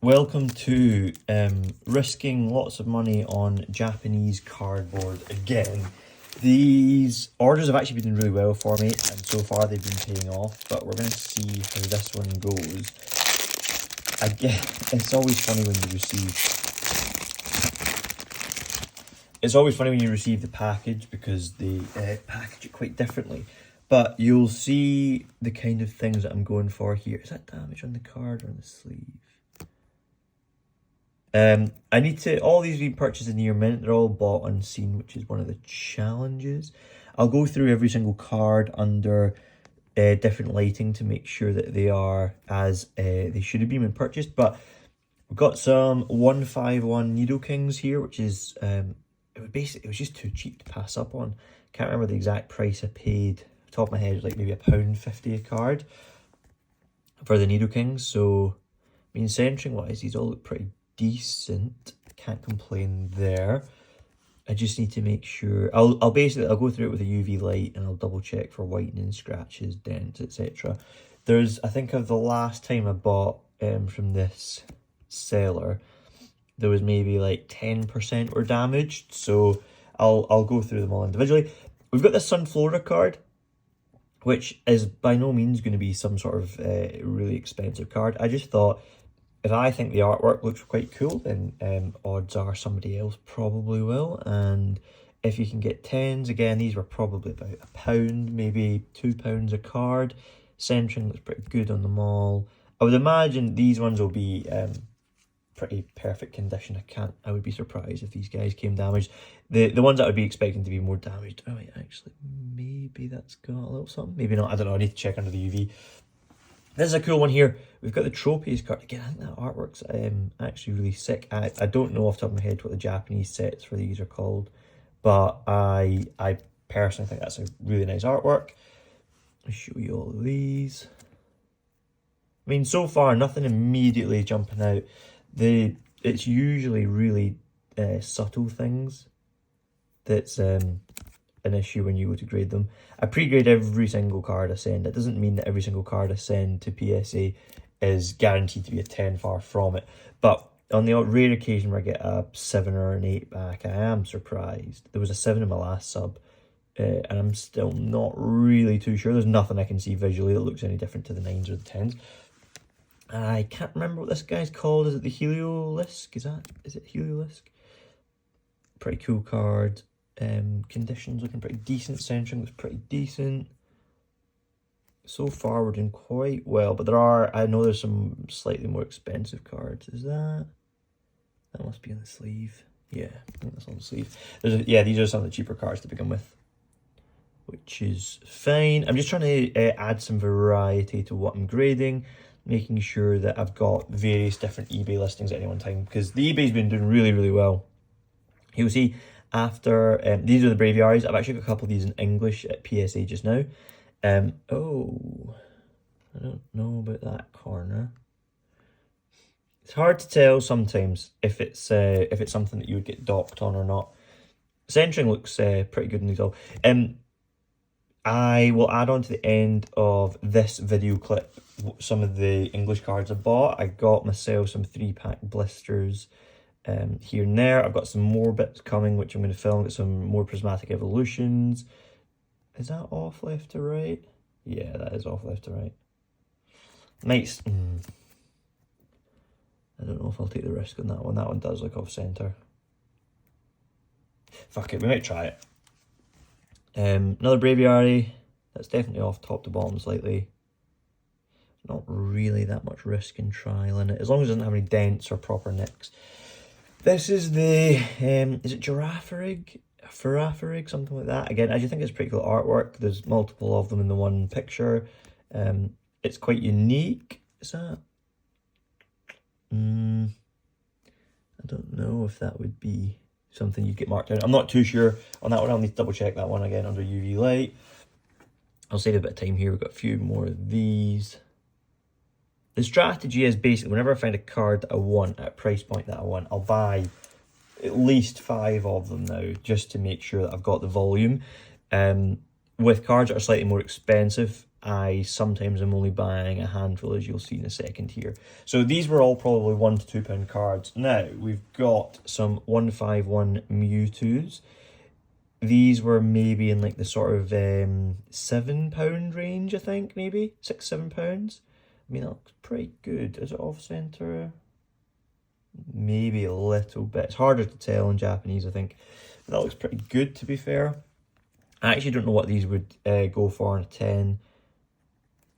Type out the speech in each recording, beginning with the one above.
Welcome to risking lots of money on Japanese cardboard again. These orders have actually been doing really well for me, and so far they've been paying off, but we're going to see how this one goes. Again, it's always funny when you receive the package because they package it quite differently. But you'll see the kind of things that I'm going for here. Is that damage on the card or on the sleeve? I need to, all these have been purchased in near mint, they're all bought unseen, which is one of the challenges. I'll go through every single card under different lighting to make sure that they are as they should have been when purchased. But we've got some 151 Needle Kings here, which is, it was just too cheap to pass up on. Can't remember the exact price I paid. Off the top of my head, it was like maybe £1.50 a card for the Needle Kings. So, I mean, centering wise, these all look pretty decent. Can't complain there. I just need to make sure I'll go through it with a UV light and I'll double check for whitening, scratches, dents, etc. There's, I think of the last time I bought from this seller, there was maybe like 10% were damaged, so I'll go through them all individually. We've got this Sunflora card, which is by no means going to be some sort of really expensive card. I just thought, if I think the artwork looks quite cool, then odds are somebody else probably will. And if you can get 10s, again, these were probably about £1, maybe £2 a card. Centering looks pretty good on them all. I would imagine these ones will be pretty perfect condition. I would be surprised if these guys came damaged. The ones that I would be expecting to be more damaged, oh wait, actually, maybe that's got a little something. Maybe not, I don't know, I need to check under the UV. This is a cool one here. We've got the Trophies card. Again, I think that artwork's actually really sick. I don't know off the top of my head what the Japanese sets for these are called, but I personally think that's a really nice artwork. I'll show you all of these. I mean, so far, nothing immediately jumping out. It's usually really subtle things that's an issue when you go to grade them. I pre-grade every single card I send. It doesn't mean that every single card I send to PSA is guaranteed to be a 10, far from it. But on the rare occasion where I get a 7 or an 8 back, I am surprised. There was a 7 in my last sub, and I'm still not really too sure. There's nothing I can see visually that looks any different to the 9s or the 10s. I can't remember what this guy's called. Is it the Heliolisk? Is it Heliolisk? Pretty cool card. Conditions looking pretty decent. Centering looks pretty decent. So far we're doing quite well, but I know there's some slightly more expensive cards. Is that must be on the sleeve. Yeah, I think that's on the sleeve. These are some of the cheaper cards to begin with, which is fine. I'm just trying to add some variety to what I'm grading, making sure that I've got various different eBay listings at any one time, because the eBay's been doing really, really well. You'll see after, these are the Braviaries. I've actually got a couple of these in English at PSA just now. Oh, I don't know about that corner. It's hard to tell sometimes if it's something that you would get docked on or not. Centering looks pretty good in these all. I will add on to the end of this video clip some of the English cards I bought. I got myself some 3-pack blisters here and there. I've got some more bits coming, which I'm going to film. Got some more Prismatic Evolutions. Is that off left to right? Yeah, that is off left to right. Nice. I don't know if I'll take the risk on that one. That one does look off centre. Fuck it, we might try it. Another Braviary. That's definitely off top to bottom slightly. Not really that much risk in trial in it, as long as it doesn't have any dents or proper nicks. This is the, is it Giraffarig? Faraffarig, something like that. Again, I just think it's pretty cool artwork. There's multiple of them in the one picture. It's quite unique. Is that? I don't know if that would be something you'd get marked down. I'm not too sure on that one. I'll need to double check that one again under UV light. I'll save a bit of time here. We've got a few more of these. The strategy is basically whenever I find a card that I want at a price point that I want, I'll buy at least 5 of them now, just to make sure that I've got the volume. With cards that are slightly more expensive, I sometimes am only buying a handful, as you'll see in a second here. So these were all probably £1 to £2 cards. Now, we've got some 151 Mewtwo's. These were maybe in like the sort of £7 range, I think, maybe £6-7. I mean, that looks pretty good. Is it off center? Maybe a little bit. It's harder to tell in Japanese, I think. But that looks pretty good, to be fair. I actually don't know what these would go for on a 10.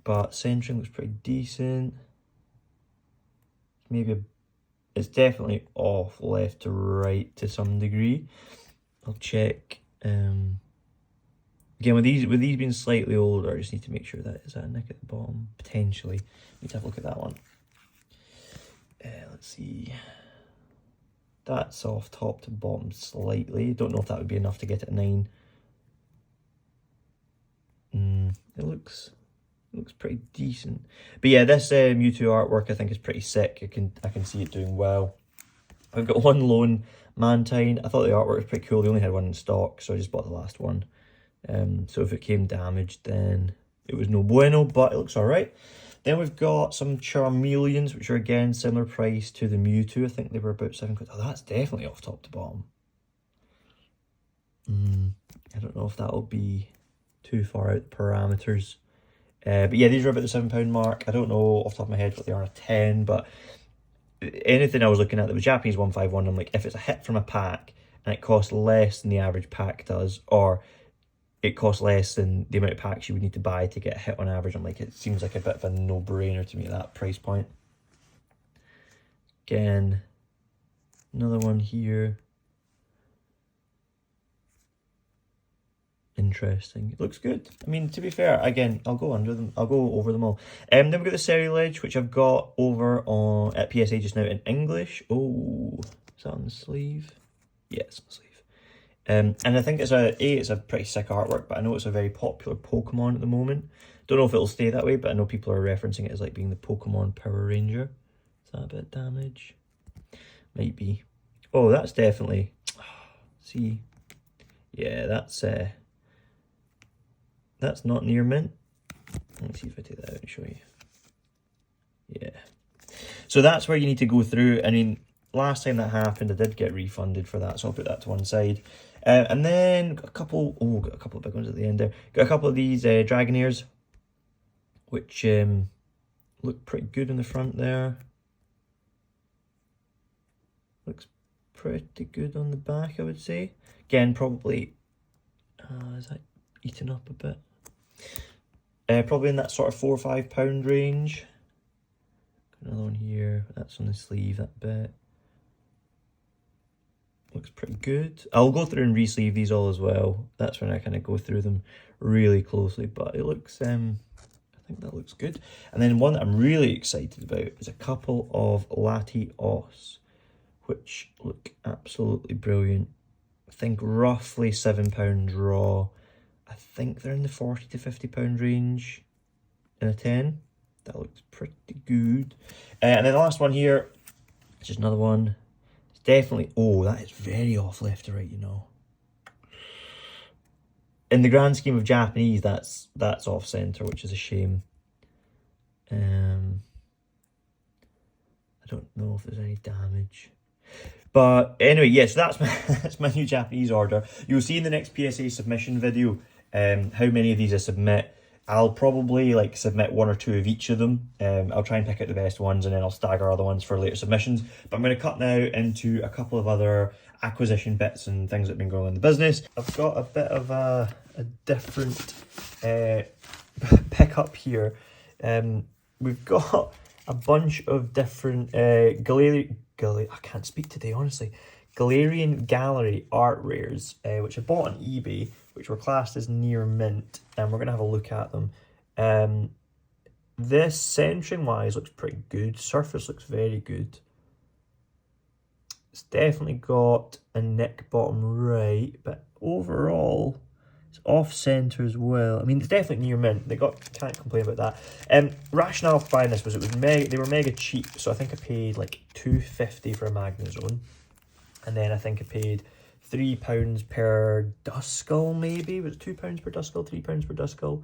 But centering looks pretty decent. It's definitely off left to right to some degree. I'll check. Again, with these being slightly older, I just need to make sure that is that a nick at the bottom. Potentially. Need to have a look at that one. Let's see. That's off top to bottom slightly. Don't know if that would be enough to get it a 9. It looks pretty decent. But yeah, this Mewtwo artwork I think is pretty sick. I can see it doing well. I've got one lone Mantine. I thought the artwork was pretty cool. They only had one in stock, so I just bought the last one. So if it came damaged, then it was no bueno, but it looks alright. Then we've got some Charmeleons, which are again similar price to the Mewtwo. I think they were about £7. Oh, that's definitely off top to bottom. I don't know if that'll be too far out the parameters. But yeah, these are about the £7 mark. I don't know off the top of my head what they are on a 10, but anything I was looking at that was Japanese 151, I'm like, if it's a hit from a pack and it costs less than the average pack does, or it costs less than the amount of packs you would need to buy to get a hit on average, I'm like, it seems like a bit of a no-brainer to me at that price point. Again, another one here. Interesting. It looks good. I mean, to be fair, again, I'll go over them all. Then we've got the Ceruledge, which I've got over on at PSA just now in English. Oh, is that on the sleeve? Yeah, it's on the sleeve. And I think it's a pretty sick artwork, but I know it's a very popular Pokemon at the moment. Don't know if it'll stay that way, but I know people are referencing it as like being the Pokemon Power Ranger. Is that a bit of damage? Might be. Oh, that's definitely. See, yeah, that's not near mint. Let's see if I take that out and show you. Yeah. So that's where you need to go through. I mean, last time that happened, I did get refunded for that, so I'll put that to one side. And then got a couple of big ones at the end there. Got a couple of these Dragonairs, which look pretty good in the front there. Looks pretty good on the back, I would say. Again, probably, is that eaten up a bit? Probably in that sort of £4 or £5 range. Got another one here, that's on the sleeve, that bit. Looks pretty good. I'll go through and re-sleeve these all as well. That's when I kind of go through them really closely, but it looks, I think that looks good. And then one that I'm really excited about is a couple of Latios, which look absolutely brilliant. I think roughly £7 raw. I think they're in the £40 to £50 range in a 10. That looks pretty good. And then the last one here, it's just another one. It's definitely, oh, that is very off left to right, you know. In the grand scheme of Japanese, that's off center, which is a shame. I don't know if there's any damage. But anyway, yes, yeah, so that's my new Japanese order. You'll see in the next PSA submission video how many of these I submit. I'll probably like submit 1 or 2 of each of them. I'll try and pick out the best ones and then I'll stagger other ones for later submissions. But I'm going to cut now into a couple of other acquisition bits and things that have been going on in the business. I've got a bit of a different pickup here. We've got a bunch of different I can't speak today, honestly. Galarian Gallery art rares, which I bought on eBay, which were classed as near mint, and we're going to have a look at them. This centering wise looks pretty good. Surface looks very good. It's definitely got a nick bottom right, but overall it's off center as well. I mean, it's definitely near mint. Can't complain about that. Rationale for buying this was they were mega cheap, so I think I paid like £2.50 for a Magnezone, and then I think I paid £3 per Duskull, maybe. Was it £2 per Duskull, £3 per Duskull?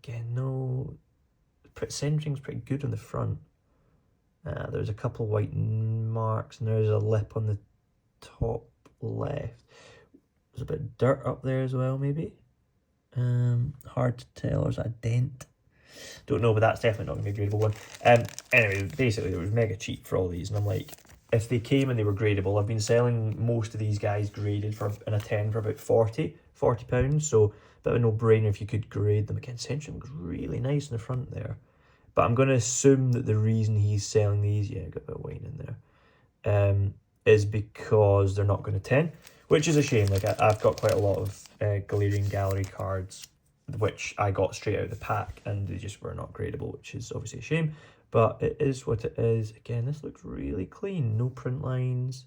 Again, no, centering's pretty good on the front. There's a couple of white marks, and there's a lip on the top left. There's a bit of dirt up there as well, maybe. Hard to tell. There's a dent. Don't know, but that's definitely not going to be a gradable one. Anyway, basically, it was mega cheap for all these, and I'm like, if they came and they were gradable, I've been selling most of these guys graded for in a 10 for about £40, so a bit of a no-brainer if you could grade them. Again, centering looks really nice in the front there. But I'm going to assume that the reason he's selling these, yeah, got a bit of wine in there, is because they're not going to 10, which is a shame. Like, I've got quite a lot of Galarian Gallery cards, which I got straight out of the pack, and they just were not gradable, which is obviously a shame. But it is what it is. Again, this looks really clean. No print lines.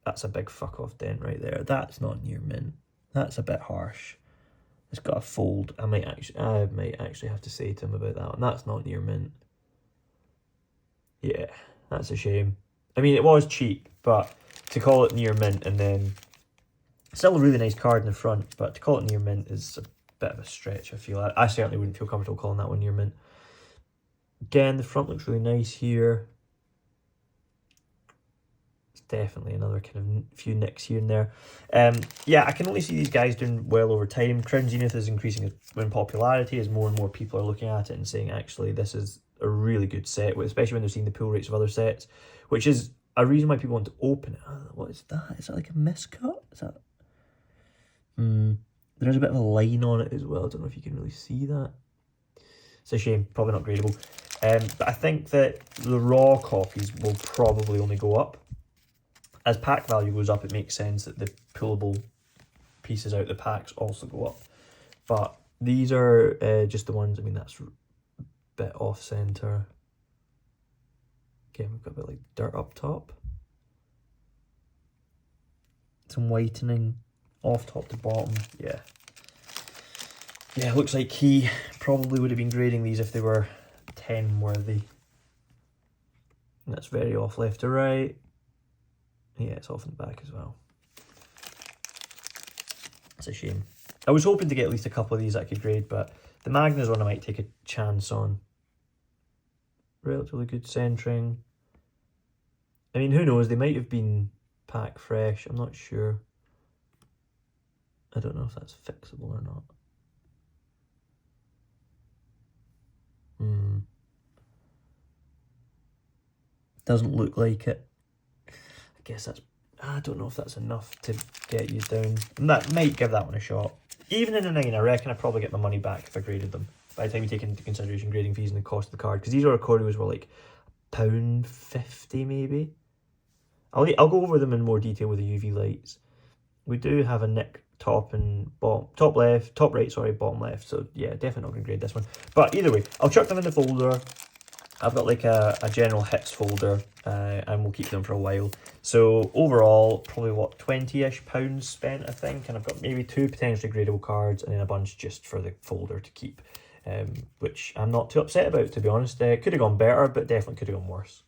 That's a big fuck off dent right there. That's not near mint. That's a bit harsh. It's got a fold. I might actually have to say to him about that one. That's not near mint. Yeah, that's a shame. I mean, it was cheap, but to call it near mint and then still a really nice card in the front, but to call it near mint is a bit of a stretch, I feel. I certainly wouldn't feel comfortable calling that one near mint. Again, the front looks really nice here. It's definitely another kind of few nicks here and there. Yeah, I can only see these guys doing well over time. Crown Zenith is increasing in popularity as more and more people are looking at it and saying, actually, this is a really good set, especially when they're seeing the pull rates of other sets, which is a reason why people want to open it. What is that? Is that like a miscut? Is that... There's a bit of a line on it as well. I don't know if you can really see that. It's a shame, probably not gradable. But I think that the raw copies will probably only go up. As pack value goes up, it makes sense that the pullable pieces out the packs also go up. But these are just the ones, I mean, that's a bit off-centre. Again, we've got a bit like dirt up top. Some whitening off top to bottom, yeah. Yeah, looks like he probably would have been grading these if they were 10 worthy. And that's very off left to right. Yeah, it's off in the back as well. It's a shame. I was hoping to get at least a couple of these that I could grade, but the Magna's one I might take a chance on. Relatively good centering. I mean, who knows? They might have been pack fresh. I'm not sure. I don't know if that's fixable or not. Doesn't look like it. I guess that's... I don't know if that's enough to get you down. And that might give that one a shot. Even in a 9, I reckon I'd probably get my money back if I graded them. By the time you take into consideration grading fees and the cost of the card. Because these Oricorios were like £1.50 maybe. I'll go over them in more detail with the UV lights. We do have a nick top and bottom, top right, sorry, bottom left. So yeah, definitely not going to grade this one. But either way, I'll chuck them in the folder. I've got like a general hits folder, and we'll keep them for a while. So overall, probably what, £20-ish spent, I think. And I've got maybe 2 potentially gradable cards and then a bunch just for the folder to keep, which I'm not too upset about, to be honest. It could have gone better, but definitely could have gone worse.